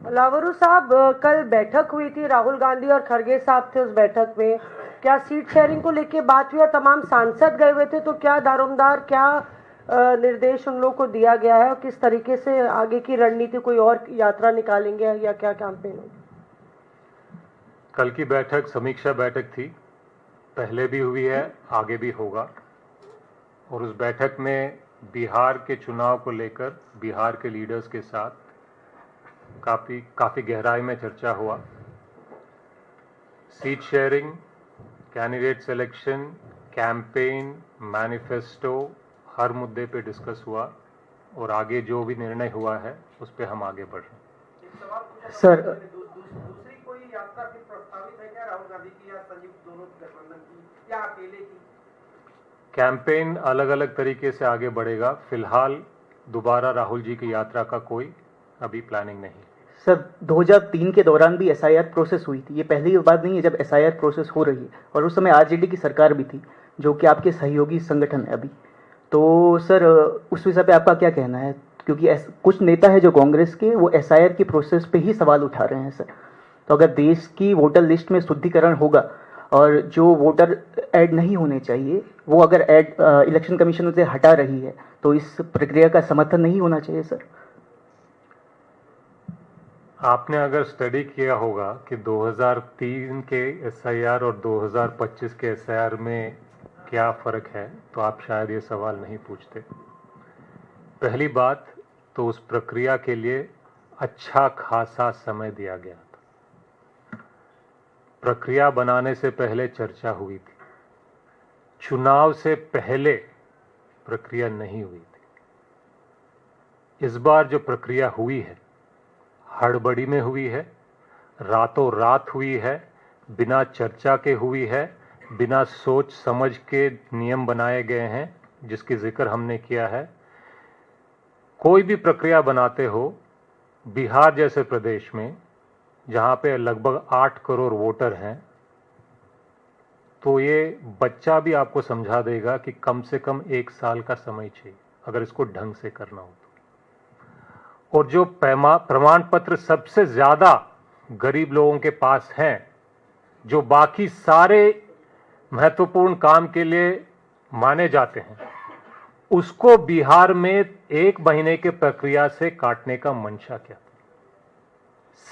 लावरू साहब, कल बैठक हुई थी, राहुल गांधी और खरगे साहब थे उस बैठक में। क्या सीट शेयरिंग को लेके बात हुई और तमाम सांसद गए हुए थे, तो क्या दारोमदार, क्या निर्देश उन लोगों को दिया गया है और किस तरीके से आगे की रणनीति, कोई और यात्रा निकालेंगे या क्या कैंपेन होगी? कल की बैठक समीक्षा बैठक थी, पहले भी हुई है, आगे भी होगा। और उस बैठक में बिहार के चुनाव को लेकर बिहार के लीडर्स के साथ काफ़ी गहराई में चर्चा हुआ। Seat sharing, candidate selection, campaign, manifesto, हर मुद्दे पे डिस्कस हुआ और आगे जो भी निर्णय हुआ है उस पे हम आगे बढ़ रहे हैं। सर, दूसरी कोई यात्रा फिर प्रस्तावित है क्या, राहुल गांधी की या संयुक्त दोनों गठबंधन की या अकेले की? कैंपेन अलग अलग तरीके से आगे बढ़ेगा। फिलहाल दोबारा राहुल जी की यात्रा का कोई अभी प्लानिंग नहीं। सर 2003 के दौरान भी एसआईआर प्रोसेस हुई थी। ये पहली बात नहीं है जब एसआईआर प्रोसेस हो रही है, और उस समय आरजेडी की सरकार भी थी जो कि आपके सहयोगी संगठन है अभी। तो सर उस विषय पे आपका क्या कहना है? क्योंकि कुछ नेता है जो कांग्रेस के, वो एसआईआर की प्रोसेस पे ही सवाल उठा रहे हैं सर। तो अगर देश की वोटर लिस्ट में शुद्धिकरण होगा और जो वोटर ऐड नहीं होने चाहिए वो अगर ऐड इलेक्शन कमीशन उसे हटा रही है, तो इस प्रक्रिया का समर्थन नहीं होना चाहिए सर? आपने अगर स्टडी किया होगा कि 2003 के एसआईआर और 2025 के एसआईआर में क्या फ़र्क है, तो आप शायद ये सवाल नहीं पूछते। पहली बात तो उस प्रक्रिया के लिए अच्छा खासा समय दिया गया था। प्रक्रिया बनाने से पहले चर्चा हुई थी, चुनाव से पहले प्रक्रिया नहीं हुई थी। इस बार जो प्रक्रिया हुई है हड़बड़ी में हुई है, रातों रात हुई है, बिना चर्चा के हुई है, बिना सोच समझ के नियम बनाए गए हैं जिसकी जिक्र हमने किया है। कोई भी प्रक्रिया बनाते हो, बिहार जैसे प्रदेश में जहां पे लगभग 8 करोड़ वोटर हैं, तो ये बच्चा भी आपको समझा देगा कि कम से कम 1 साल का समय चाहिए अगर इसको ढंग से करना हो तो। और जो प्रमाण पत्र सबसे ज्यादा गरीब लोगों के पास हैं, जो बाकी सारे महत्वपूर्ण काम के लिए माने जाते हैं, उसको बिहार में 1 महीने के प्रक्रिया से काटने का मंशा क्या था,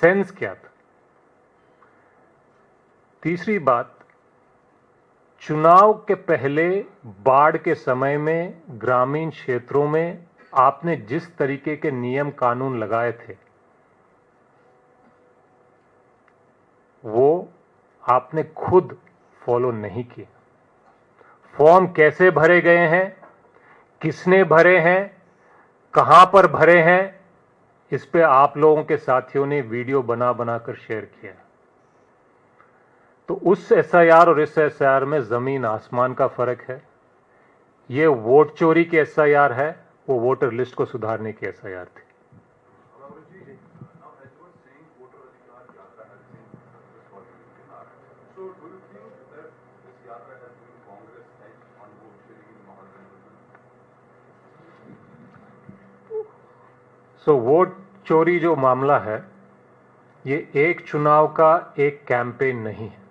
सेंस क्या था? तीसरी बात, चुनाव के पहले बाढ़ के समय में ग्रामीण क्षेत्रों में आपने जिस तरीके के नियम कानून लगाए थे वो आपने खुद फॉलो नहीं किए। फॉर्म कैसे भरे गए हैं, किसने भरे हैं, कहां पर भरे हैं, इस पे आप लोगों के साथियों ने वीडियो बना बनाकर शेयर किया। तो उस एसआईआर और इस एसआईआर में जमीन आसमान का फर्क है। ये वोट चोरी की एसआईआर है, वो वोटर लिस्ट को सुधारने की एसआईआर थी। सो वोट चोरी जो मामला है, ये एक चुनाव का एक कैंपेन नहीं है।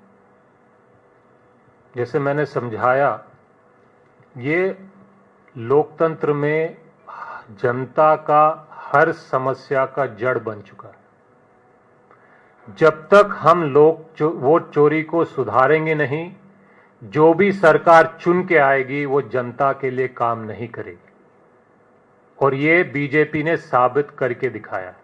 जैसे मैंने समझाया, ये लोकतंत्र में जनता का हर समस्या का जड़ बन चुका है। जब तक हम लोग वोट चोरी को सुधारेंगे नहीं, जो भी सरकार चुन के आएगी वो जनता के लिए काम नहीं करेगी। और ये बीजेपी ने साबित करके दिखाया है।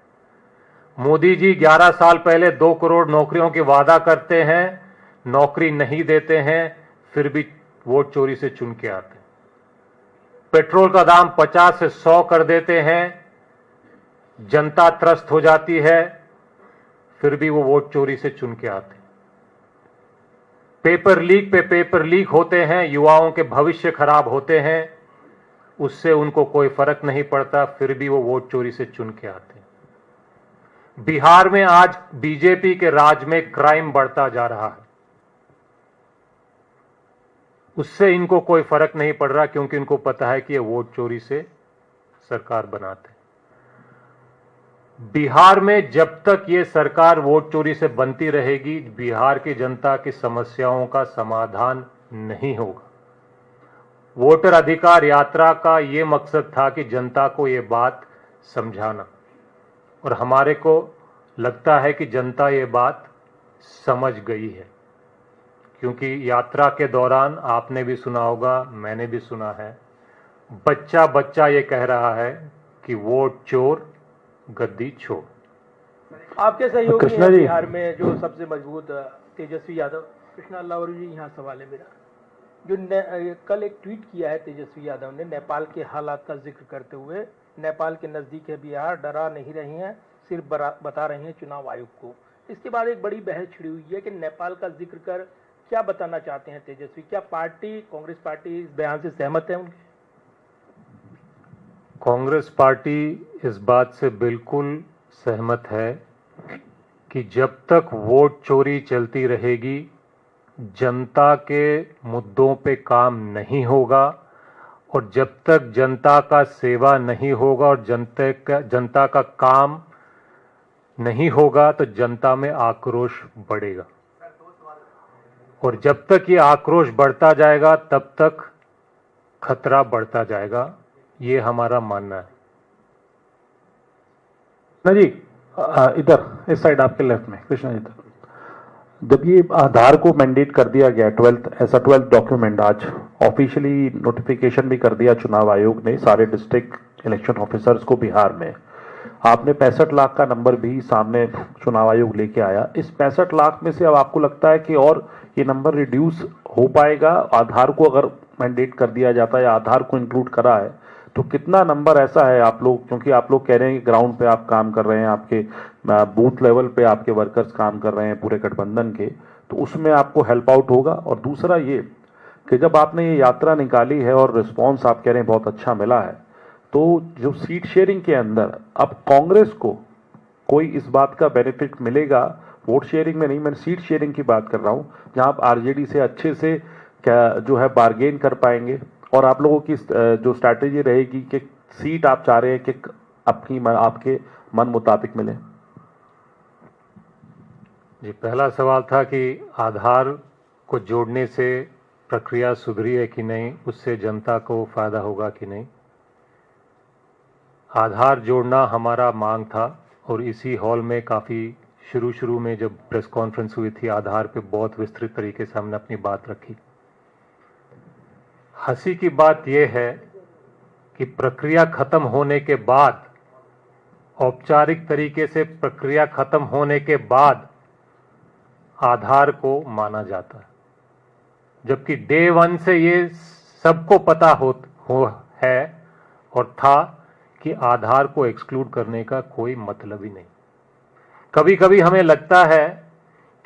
मोदी जी 11 साल पहले 2 करोड़ नौकरियों के वादा करते हैं, नौकरी नहीं देते हैं, फिर भी वोट चोरी से चुन के आते हैं। पेट्रोल का दाम 50 से 100 कर देते हैं, जनता त्रस्त हो जाती है, फिर भी वो वोट चोरी से चुन के आते हैं। पेपर लीक पे पेपर लीक होते हैं, युवाओं के भविष्य खराब होते हैं, उससे उनको कोई फर्क नहीं पड़ता, फिर भी वो वोट चोरी से चुन के आते हैं। बिहार में आज बीजेपी के राज में क्राइम बढ़ता जा रहा है, उससे इनको कोई फर्क नहीं पड़ रहा, क्योंकि इनको पता है कि ये वोट चोरी से सरकार बनाते हैं। बिहार में जब तक ये सरकार वोट चोरी से बनती रहेगी, बिहार की जनता की समस्याओं का समाधान नहीं होगा। वोटर अधिकार यात्रा का ये मकसद था कि जनता को ये बात समझाना, और हमारे को लगता है कि जनता ये बात समझ गई है, क्योंकि यात्रा के दौरान आपने भी सुना होगा, मैंने भी सुना है, बच्चा बच्चा ये कह रहा है कि वोट चोर गद्दी छोड़। आपके सहयोगी कृष्णा हैं जी। बिहार में जो सबसे मजबूत तेजस्वी यादव। कृष्णा लावरी जी, यहाँ सवाल है मेरा। जो कल एक ट्वीट किया है तेजस्वी यादव ने नेपाल के हालात का जिक्र करते हुए, नेपाल के नजदीक है बिहार, डरा नहीं रही हैं, सिर्फ बता रही हैं चुनाव आयोग को। इसके बाद एक बड़ी बहस छिड़ी हुई है कि नेपाल का जिक्र कर क्या बताना चाहते हैं तेजस्वी? क्या पार्टी, कांग्रेस पार्टी इस बयान से सहमत है उनके? कांग्रेस पार्टी इस बात से बिल्कुल सहमत है कि जब तक वोट चोरी चलती रहेगी, जनता के मुद्दों पे काम नहीं होगा, और जब तक जनता का सेवा नहीं होगा और जनता का काम नहीं होगा, तो जनता में आक्रोश बढ़ेगा, और जब तक ये आक्रोश बढ़ता जाएगा तब तक खतरा बढ़ता जाएगा, ये हमारा मानना है। कृष्णा जी, इधर इस साइड आपके लेफ्ट में, कृष्णा जी इधर। जब ये आधार को मैंडेट कर दिया गया 12th डॉक्यूमेंट, आज ऑफिशियली नोटिफिकेशन भी कर दिया चुनाव आयोग ने सारे डिस्ट्रिक्ट इलेक्शन ऑफिसर्स को बिहार में। आपने 65 लाख का नंबर भी सामने चुनाव आयोग लेके आया। इस 65 लाख में से अब आपको लगता है कि और ये नंबर रिड्यूस हो पाएगा? आधार को अगर मैंडेट कर दिया जाता है या आधार को इंक्लूड करा है तो कितना नंबर ऐसा है आप लोग, क्योंकि आप लोग कह रहे हैं कि ग्राउंड पे आप काम कर रहे हैं, आपके बूथ लेवल पे आपके वर्कर्स काम कर रहे हैं पूरे गठबंधन के, तो उसमें आपको हेल्प आउट होगा? और दूसरा ये कि जब आपने ये यात्रा निकाली है और रिस्पांस आप कह रहे हैं बहुत अच्छा मिला है, तो जो सीट शेयरिंग के अंदर अब कांग्रेस को कोई इस बात का बेनिफिट मिलेगा? वोट शेयरिंग में नहीं, मैं सीट शेयरिंग की बात कर रहा हूँ, जहां आप आरजेडी से अच्छे से क्या जो है बार्गेन कर पाएंगे, और आप लोगों की जो स्ट्रैटेजी रहेगी कि सीट आप चाह रहे हैं कि आपके मन मुताबिक मिले। जी, पहला सवाल था कि आधार को जोड़ने से प्रक्रिया सुधरी है कि नहीं, उससे जनता को फायदा होगा कि नहीं। आधार जोड़ना हमारा मांग था, और इसी हॉल में काफ़ी शुरू में जब प्रेस कॉन्फ्रेंस हुई थी, आधार पे बहुत विस्तृत तरीके से हमने अपनी बात रखी। हंसी की बात यह है कि प्रक्रिया खत्म होने के बाद, औपचारिक तरीके से प्रक्रिया खत्म होने के बाद आधार को माना जाता है, जबकि डे 1 से ये सबको पता है और था कि आधार को एक्सक्लूड करने का कोई मतलब ही नहीं। कभी कभी हमें लगता है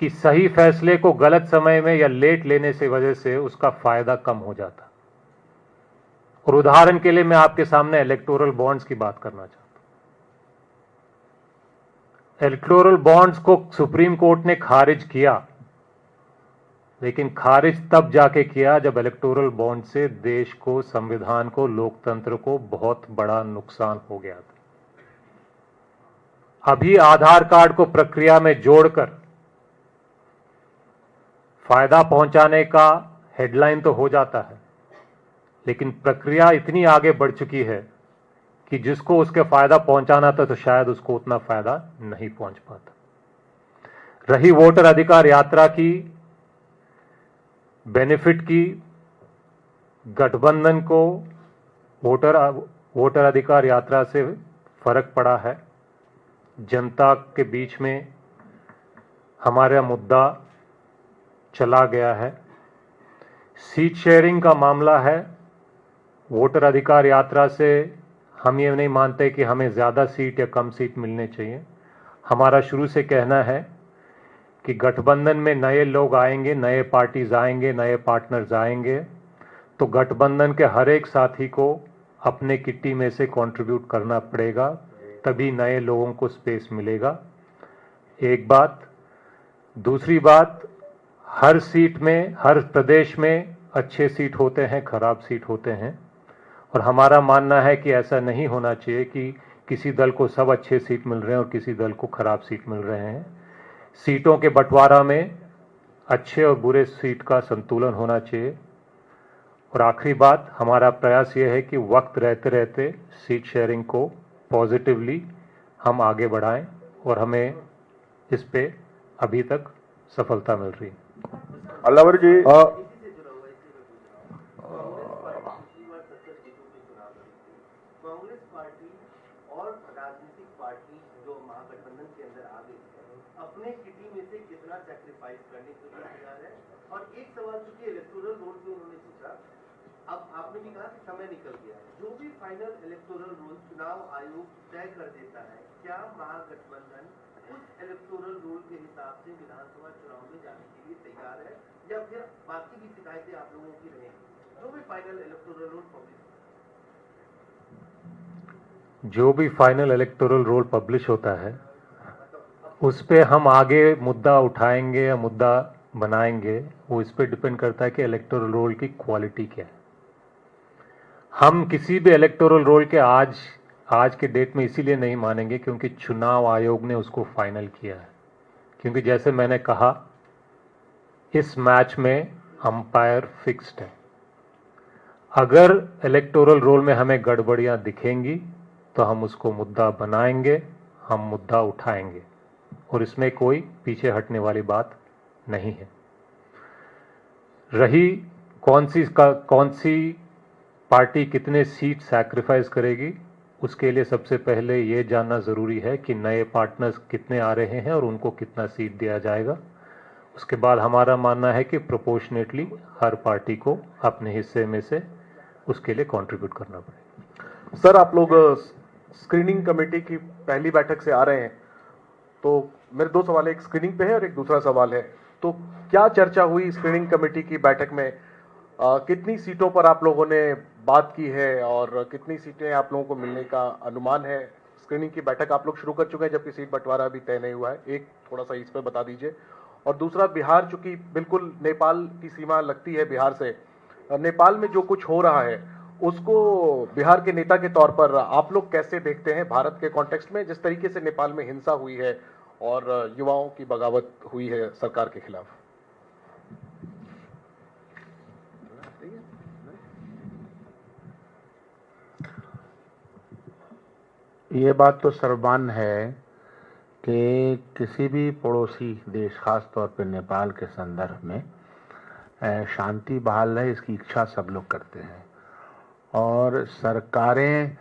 कि सही फैसले को गलत समय में या लेट लेने से वजह से उसका फायदा कम हो जाता। और उदाहरण के लिए मैं आपके सामने इलेक्टोरल बॉन्ड्स की बात करना चाहता हूं। इलेक्टोरल बॉन्ड्स को सुप्रीम कोर्ट ने खारिज किया, लेकिन खारिज तब जाके किया जब इलेक्टोरल बॉन्ड से देश को, संविधान को, लोकतंत्र को बहुत बड़ा नुकसान हो गया था। अभी आधार कार्ड को प्रक्रिया में जोड़कर फायदा पहुंचाने का हेडलाइन तो हो जाता है, लेकिन प्रक्रिया इतनी आगे बढ़ चुकी है कि जिसको उसके फायदा पहुंचाना था तो शायद उसको उतना फायदा नहीं पहुंच पाता। रही वोटर अधिकार यात्रा की बेनिफिट की, गठबंधन को वोटर अधिकार यात्रा से फर्क पड़ा है। जनता के बीच में हमारा मुद्दा चला गया है। सीट शेयरिंग का मामला है, वोटर अधिकार यात्रा से हम ये नहीं मानते कि हमें ज़्यादा सीट या कम सीट मिलने चाहिए। हमारा शुरू से कहना है कि गठबंधन में नए लोग आएंगे, नए पार्टीज आएंगे, नए पार्टनर्स आएंगे, तो गठबंधन के हर एक साथी को अपने किट्टी में से कंट्रीब्यूट करना पड़ेगा, तभी नए लोगों को स्पेस मिलेगा। एक बात। दूसरी बात, हर सीट में, हर प्रदेश में अच्छे सीट होते हैं, खराब सीट होते हैं, और हमारा मानना है कि ऐसा नहीं होना चाहिए कि किसी दल को सब अच्छे सीट मिल रहे हैं और किसी दल को खराब सीट मिल रहे हैं। सीटों के बंटवारा में अच्छे और बुरे सीट का संतुलन होना चाहिए। और आखिरी बात, हमारा प्रयास ये है कि वक्त रहते रहते सीट शेयरिंग को पॉजिटिवली हम आगे बढ़ाएं और हमें इस पे अभी तक सफलता मिल रही है। अल्लावर जी कांग्रेस पार्टी और राजनीतिक पार्टी जो महागठबंधन के अंदर आ गई अपने किटी में से कितना सैक्रिफाइस करने के लिए तैयार है। और एक सवाल चूंकि इलेक्टोरल रोल में उन्होंने पूछा, अब आपने भी कहा कि समय निकल गया है, जो भी फाइनल इलेक्टोरल रोल चुनाव आयोग तय कर देता है, क्या महागठबंधन उस इलेक्टोरल रोल के हिसाब से विधानसभा चुनाव में जाने के लिए तैयार है, या फिर बाकी भी शिकायतें आप लोगों की रहेंगी? जो भी फाइनल इलेक्टोरल रोल पब्लिश जो भी फाइनल इलेक्टोरल रोल पब्लिश होता है उस पे हम आगे मुद्दा उठाएंगे या मुद्दा बनाएंगे, वो इस पे डिपेंड करता है कि इलेक्टोरल रोल की क्वालिटी क्या है। हम किसी भी इलेक्टोरल रोल के आज के डेट में इसीलिए नहीं मानेंगे क्योंकि चुनाव आयोग ने उसको फाइनल किया है। क्योंकि जैसे मैंने कहा, इस मैच में अंपायर फिक्स्ड है। अगर इलेक्टोरल रोल में हमें गड़बड़ियां दिखेंगी तो हम उसको मुद्दा बनाएंगे, हम मुद्दा उठाएंगे और इसमें कोई पीछे हटने वाली बात नहीं है। रही कौन सी पार्टी कितने सीट सैक्रिफाइस करेगी, उसके लिए सबसे पहले ये जानना ज़रूरी है कि नए पार्टनर्स कितने आ रहे हैं और उनको कितना सीट दिया जाएगा। उसके बाद हमारा मानना है कि प्रोपोर्शनेटली हर पार्टी को अपने हिस्से में से उसके लिए कंट्रीब्यूट करना पड़ेगा। सर, आप लोग स्क्रीनिंग कमेटी की पहली बैठक से आ रहे हैं, तो मेरे दो सवाल, एक स्क्रीनिंग पे है और एक दूसरा सवाल है। तो क्या चर्चा हुई स्क्रीनिंग कमेटी की बैठक में? कितनी सीटों पर आप लोगों ने बात की है और कितनी सीटें आप लोगों को मिलने का अनुमान है? स्क्रीनिंग की बैठक आप लोग शुरू कर चुके हैं जबकि सीट बंटवारा अभी तय नहीं हुआ है। एक थोड़ा सा इस पर बता दीजिए। और दूसरा, बिहार चूंकि बिल्कुल नेपाल की सीमा लगती है बिहार से, नेपाल में जो कुछ हो रहा है उसको बिहार के नेता के तौर पर आप लोग कैसे देखते हैं भारत के कॉन्टेक्स्ट में, जिस तरीके से नेपाल में हिंसा हुई है और युवाओं की बगावत हुई है सरकार के खिलाफ? ये बात तो सर्वमान्य है कि किसी भी पड़ोसी देश, खास तौर पर नेपाल के संदर्भ में शांति बहाल रहे, इसकी इच्छा सब लोग करते हैं। और सरकारें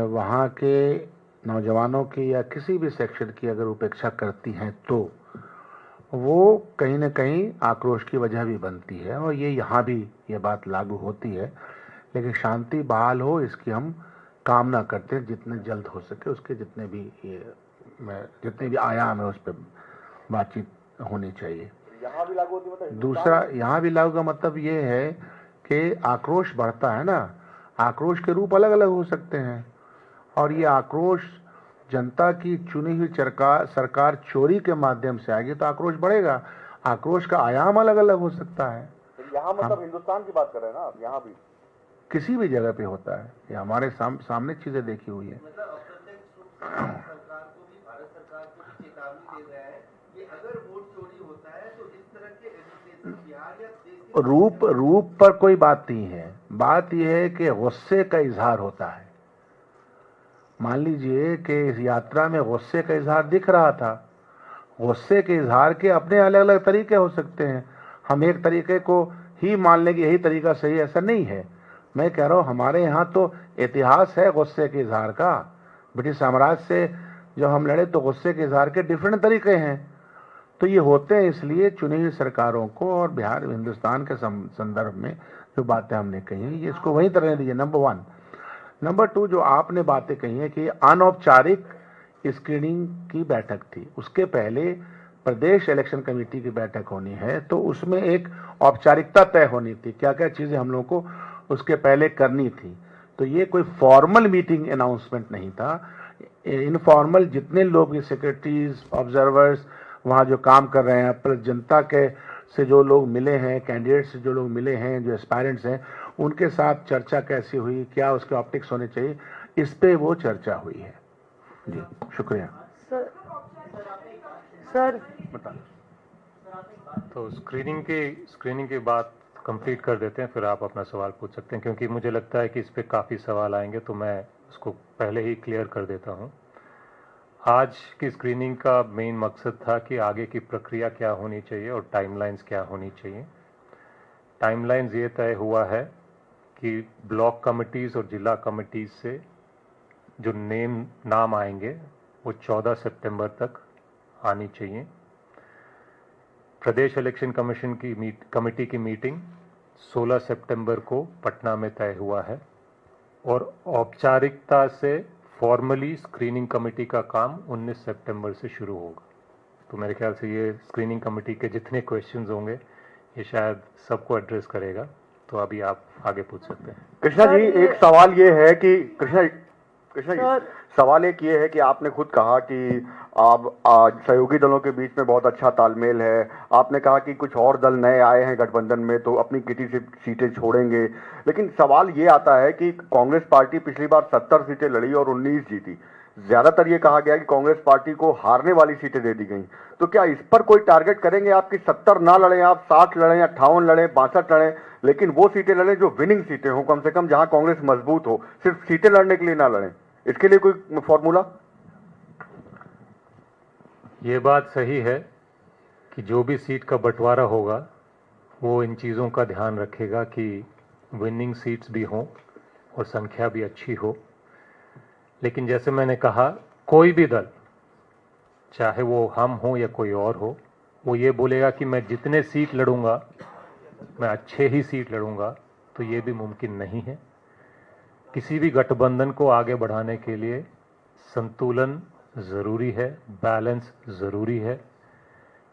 वहाँ के नौजवानों की या किसी भी सेक्शन की अगर उपेक्षा करती हैं तो वो कहीं ना कहीं आक्रोश की वजह भी बनती है, और ये यहाँ भी ये बात लागू होती है। लेकिन शांति बहाल हो, इसकी हम कामना करते हैं जितने जल्द हो सके। उसके जितने भी आयाम है उस पर बातचीत होनी चाहिए। यहाँ भी लागू होती है? दूसरा, यहाँ भी लागू का मतलब ये है कि आक्रोश बढ़ता है ना, आक्रोश के रूप अलग अलग हो सकते हैं, और ये आक्रोश जनता की चुनी हुई सरकार चोरी के माध्यम से आएगी तो आक्रोश बढ़ेगा। आक्रोश का आयाम अलग अलग हो सकता है। यहाँ मतलब हिंदुस्तान की बात कर रहे हैं ना आप? यहाँ भी किसी भी जगह पे होता है, ये हमारे सामने चीजें देखी हुई है। मतलब अप्रत्यक्ष रूप से सरकार को भी, भारत सरकार को भी चेतावनी दे रहे हैं कि अगर वोट चोरी होता है तो इस तरह के एजिटेशन बिहार या देश के रूप पर कोई बात नहीं है। बात यह है कि गुस्से का इजहार होता है। मान लीजिए कि इस यात्रा में गुस्से का इजहार दिख रहा था। गुस्से के इजहार के अपने अलग अलग तरीके हो सकते हैं। हम एक तरीके को ही मान लें कि यही तरीका सही, ऐसा नहीं है। मैं कह रहा हूँ हमारे यहाँ तो इतिहास है गुस्से के इजहार का। ब्रिटिश साम्राज्य से जब हम लड़े तो गुस्से के इजहार के डिफरेंट तरीके हैं। तो ये होते हैं इसलिए चुनी हुई सरकारों को, और बिहार हिंदुस्तान के संदर्भ में जो बातें हमने कही हैं ये इसको वहीं तरह दीजिए, नंबर 1। नंबर 2, जो आपने बातें कही हैं कि अनौपचारिक स्क्रीनिंग की बैठक थी, उसके पहले प्रदेश इलेक्शन कमेटी की बैठक होनी है, तो उसमें एक औपचारिकता तय होनी थी, क्या क्या चीज़ें हम लोगों को उसके पहले करनी थी। तो ये कोई फॉर्मल मीटिंग अनाउंसमेंट नहीं था। इनफॉर्मल जितने लोग, सेक्रेटरीज, ऑब्जर्वर्स वहाँ जो काम कर रहे हैं, प्लस जनता के से जो लोग मिले हैं, कैंडिडेट से जो लोग मिले हैं, जो एस्पायरेंट्स हैं, उनके साथ चर्चा कैसी हुई, क्या उसके ऑप्टिक्स होने चाहिए, इस पे वो चर्चा हुई है। जी शुक्रिया। सर तो स्क्रीनिंग की बात कंप्लीट कर देते हैं, फिर आप अपना सवाल पूछ सकते हैं, क्योंकि मुझे लगता है कि इस पे काफ़ी सवाल आएंगे, तो मैं उसको पहले ही क्लियर कर देता हूं। आज की स्क्रीनिंग का मेन मकसद था कि आगे की प्रक्रिया क्या होनी चाहिए और टाइमलाइंस क्या होनी चाहिए। टाइमलाइंस ये तय हुआ है कि ब्लॉक कमिटीज़ और जिला कमिटीज़ से जो नाम आएंगे वो 14 सितंबर तक आनी चाहिए। प्रदेश इलेक्शन कमीशन की कमेटी की मीटिंग 16 सितंबर को पटना में तय हुआ है और औपचारिकता से फॉर्मली स्क्रीनिंग कमेटी का काम 19 सितंबर से शुरू होगा। तो मेरे ख्याल से ये स्क्रीनिंग कमेटी के जितने क्वेश्चंस होंगे ये शायद सबको एड्रेस करेगा। तो अभी आप आगे पूछ सकते हैं। कृष्णा जी, एक सवाल ये है कि कृष्णा जी, सर। सवाल एक ये है कि आपने खुद कहा कि आप सहयोगी दलों के बीच में बहुत अच्छा तालमेल है। आपने कहा कि कुछ और दल नए आए हैं गठबंधन में तो अपनी किटी से सीटें छोड़ेंगे, लेकिन सवाल ये आता है कि कांग्रेस पार्टी पिछली बार 70 सीटें लड़ी और 19 जीती। ज्यादातर ये कहा गया कि कांग्रेस पार्टी को हारने वाली सीटें दे दी गई, तो क्या इस पर कोई टारगेट करेंगे आप कि 70 ना लड़ें, आप 60 लड़ें, 58 लड़ें, 62 लड़ें, लेकिन वो सीटें लड़ें जो विनिंग सीटें हो, कम से कम जहां कांग्रेस मजबूत हो, सिर्फ सीटें लड़ने के लिए ना लड़ें? इसके लिए कोई फॉर्मूला? ये बात सही है कि जो भी सीट का बंटवारा होगा वो इन चीज़ों का ध्यान रखेगा कि विनिंग सीट्स भी हों और संख्या भी अच्छी हो। लेकिन जैसे मैंने कहा, कोई भी दल, चाहे वो हम हो या कोई और हो, वो ये बोलेगा कि मैं जितने सीट लड़ूंगा मैं अच्छे ही सीट लड़ूंगा, तो ये भी मुमकिन नहीं है। किसी भी गठबंधन को आगे बढ़ाने के लिए संतुलन ज़रूरी है, बैलेंस ज़रूरी है।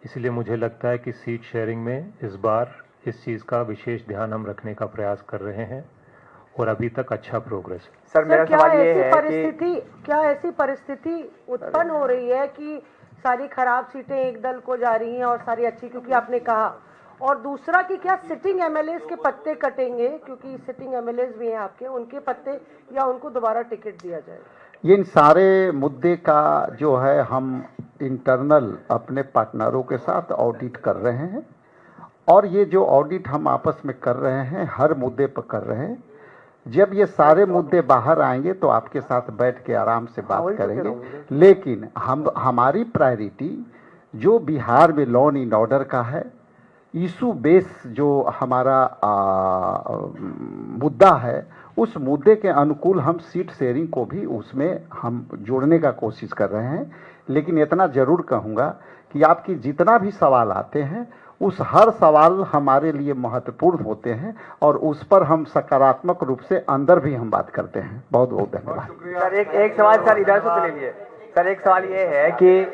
इसलिए मुझे लगता है कि सीट शेयरिंग में इस बार इस चीज़ का विशेष ध्यान हम रखने का प्रयास कर रहे हैं और अभी तक अच्छा प्रोग्रेस है। सर मेरा सवाल ये है क्या ऐसी परिस्थिति उत्पन्न हो रही है कि सारी खराब सीटें एक दल को जा रही हैं और सारी अच्छी, क्योंकि आपने कहा, और दूसरा कि क्या सिटिंग एमएलएस के पत्ते कटेंगे, क्योंकि सिटिंग एमएलएस भी हैं आपके, उनके पत्ते, या उनको दोबारा टिकट दिया जाएगा? ये इन सारे मुद्दे का जो है हम इंटरनल अपने पार्टनरों के साथ ऑडिट कर रहे हैं, और ये जो ऑडिट हम आपस में कर रहे हैं हर मुद्दे पर कर रहे हैं। जब ये सारे मुद्दे बाहर आएंगे तो आपके साथ बैठ के आराम से बात करेंगे। लेकिन हमारी प्रायोरिटी जो बिहार में लॉ एंड ऑर्डर का है, इशू बेस जो हमारा मुद्दा है, उस मुद्दे के अनुकूल हम सीट शेयरिंग को भी उसमें हम जोड़ने का कोशिश कर रहे हैं। लेकिन इतना ज़रूर कहूँगा कि आपकी जितना भी सवाल आते हैं उस हर सवाल हमारे लिए महत्वपूर्ण होते हैं और उस पर हम सकारात्मक रूप से अंदर भी हम बात करते हैं। बहुत बहुत धन्यवाद। सर एक सवाल सर इधर से ले लीजिए। सर एक सवाल ये है कि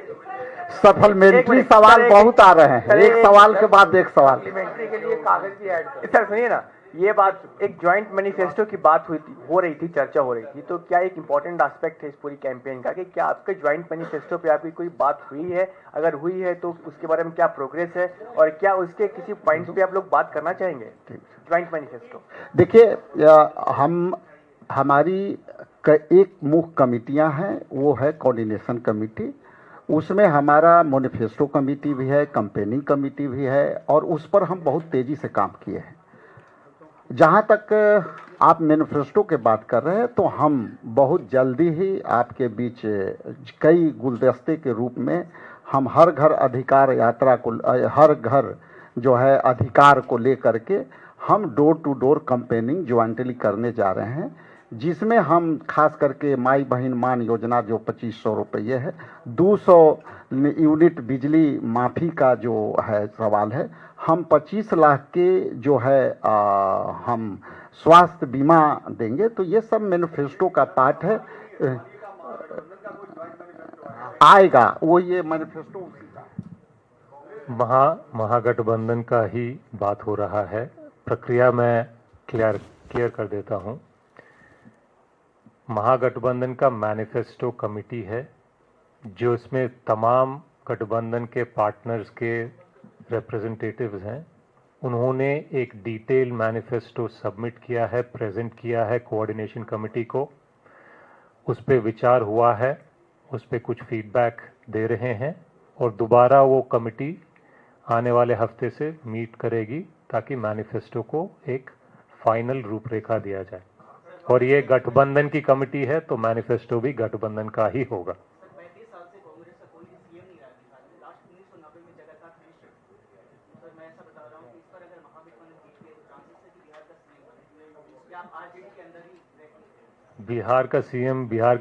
सप्लीमेंट्री सवाल बहुत आ रहे हैं, एक सवाल के बाद एक सवाल। सप्लीमेंट्री के लिए कागज भी ऐड कर। सर सुनिए ना, ये बात एक ज्वाइंट मैनिफेस्टो की बात हो रही थी, चर्चा हो रही थी, तो क्या एक इंपॉर्टेंट एस्पेक्ट है इस पूरी कैंपेन का कि क्या आपके ज्वाइंट मैनिफेस्टो पे आपकी कोई बात हुई है? अगर हुई है तो उसके बारे में क्या प्रोग्रेस है और क्या उसके किसी पॉइंट्स पे आप लोग बात करना चाहेंगे? ज्वाइंट मैनिफेस्टो देखिए, हमारी एक मुख्य कमिटियां हैं, वो है कोऑर्डिनेशन कमेटी। उसमें हमारा मैनिफेस्टो कमेटी भी है, कैंपेनिंग कमेटी भी है, और उस पर हम बहुत तेजी से काम किए हैं। जहाँ तक आप मैनिफेस्टो के बात कर रहे हैं, तो हम बहुत जल्दी ही आपके बीच कई गुलदस्ते के रूप में हम हर घर अधिकार यात्रा को, हर घर जो है अधिकार को लेकर के हम door to door campaigning jointly करने जा रहे हैं, जिसमें हम खास करके माई बहन मान योजना जो 2500 रुपये है, 200 यूनिट बिजली माफ़ी का जो है सवाल है, हम 25 लाख के जो है हम स्वास्थ्य बीमा देंगे। तो ये सब मैनिफेस्टो का पार्ट है, आएगा वो, ये मैनिफेस्टो महागठबंधन का ही बात हो रहा है। प्रक्रिया मैं क्लियर कर देता हूं। महागठबंधन का मैनिफेस्टो कमेटी है जो इसमें तमाम गठबंधन के पार्टनर्स के रिप्रेजेंटेटिव्स हैं। उन्होंने एक डिटेल मैनिफेस्टो सबमिट किया है, प्रेजेंट किया है कोऑर्डिनेशन कमेटी को। उस पर विचार हुआ है उस पर कुछ फीडबैक दे रहे हैं और दोबारा वो कमेटी आने वाले हफ्ते से मीट करेगी ताकि मैनिफेस्टो को एक फाइनल रूपरेखा दिया जाए। और ये गठबंधन की कमेटी है तो मैनिफेस्टो भी गठबंधन का ही होगा। बिहार का सीएम बिहार